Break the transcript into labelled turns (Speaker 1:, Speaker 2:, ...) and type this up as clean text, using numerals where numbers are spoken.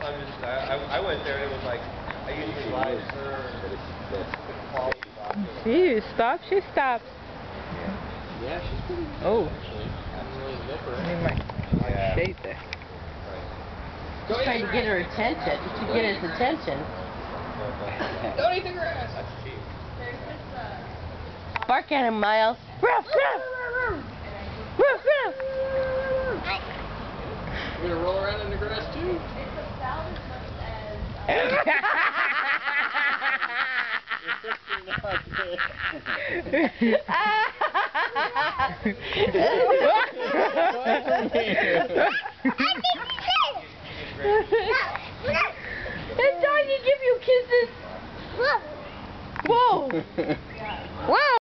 Speaker 1: I went there and it was like, I usually ride her quality doctor.
Speaker 2: You stop, she stops.
Speaker 1: Yeah, she's pretty good,
Speaker 2: oh.
Speaker 1: actually. I didn't really nip her.
Speaker 2: I need my shade there.
Speaker 3: Just trying to get her attention, to get his attention.
Speaker 1: Don't eat the grass! That's cheap.
Speaker 3: Bark at him, Miles. Ruff, ruff! Ruff, ruff!
Speaker 1: You gonna roll around in the grass too?
Speaker 4: It's about as much as...
Speaker 1: You're 15 now,